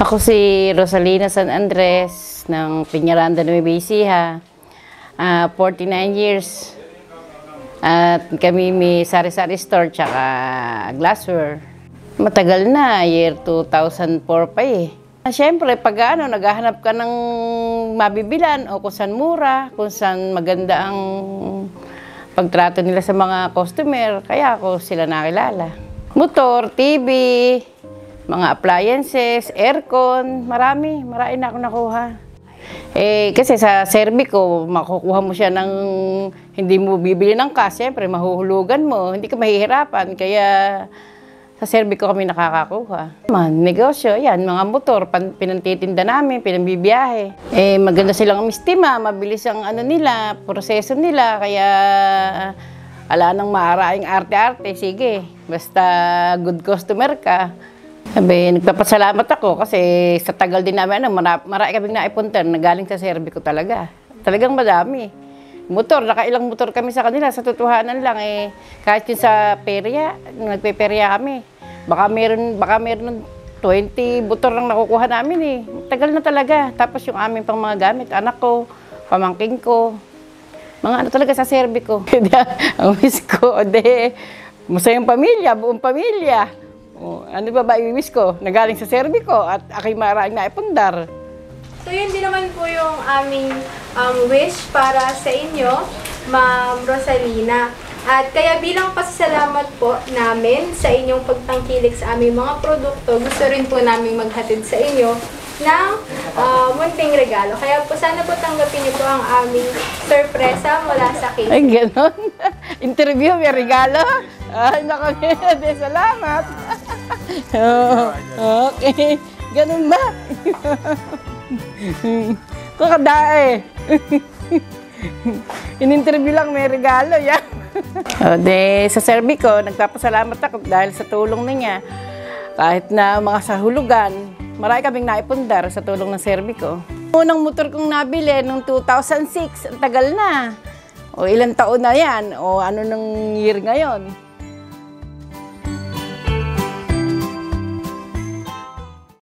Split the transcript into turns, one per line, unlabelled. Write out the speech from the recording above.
Ako si Rosalina San Andres ng Peñaranda, Nueva Ecija. 49 years. At kami may sari-sari store tsaka glassware. Matagal na, year 2004 pa eh. Siyempre, pag naghahanap ka ng mabibilan o kung saan mura, kung saan maganda ang pagtrato nila sa mga customer, kaya ako sila nakilala. Motor, TV, mga appliances, aircon, marami na ako nakuha. Kasi sa Serbico, makukuha mo siya ng hindi mo bibili ng cash, siyempre mahuhulugan mo, hindi ka mahihirapan, kaya sa Serbico kami nakakakuha. Negosyo, yan, mga motor, pinantitinda namin, pinambibiyahe. Maganda silang mistima, mabilis ang nila, proseso nila, kaya ala nang maaraing arte-arte, sige, basta good customer ka. Sabi, nagpapasalamat ako kasi sa tagal din namin, marami kaming naipunta na galing sa Serbico talaga. Talagang madami. Motor, nakailang motor kami sa kanila, sa totohanan lang kahit yun sa perya, nagpe-perya kami. Baka meron 20 motor lang nakukuha namin Tagal na talaga. Tapos yung aming pang mga gamit, anak ko, pamangking ko, mga talaga sa Serbico. Ang wish ko, masayang pamilya, buong pamilya. Ano ba i-wish ko? Nagaling sa Serbico at ako'y maraming naipundar.
So yun din naman po yung aming wish para sa inyo, Ma'am Rosalina. At kaya bilang pasasalamat po namin sa inyong pagtangkilik sa aming mga produkto, gusto rin po namin maghatid sa inyo ng munting regalo. Kaya po sana po tanggapin niyo po ang aming sorpresa mula sa cake.
Ay, gano'n? Interview, may regalo? Ay, naku, salamat. Okay. Ganun ba? Kakadae. In-interview lang, may regalo yan. Sa Serbico, nagpapasalamat ako dahil sa tulong niya. Kahit na mga sahulugan, marami kaming naipundar sa tulong ng Serbico. Unang motor kong nabili noong 2006, ang tagal na. O ilang taon na yan, o ano nang year ngayon.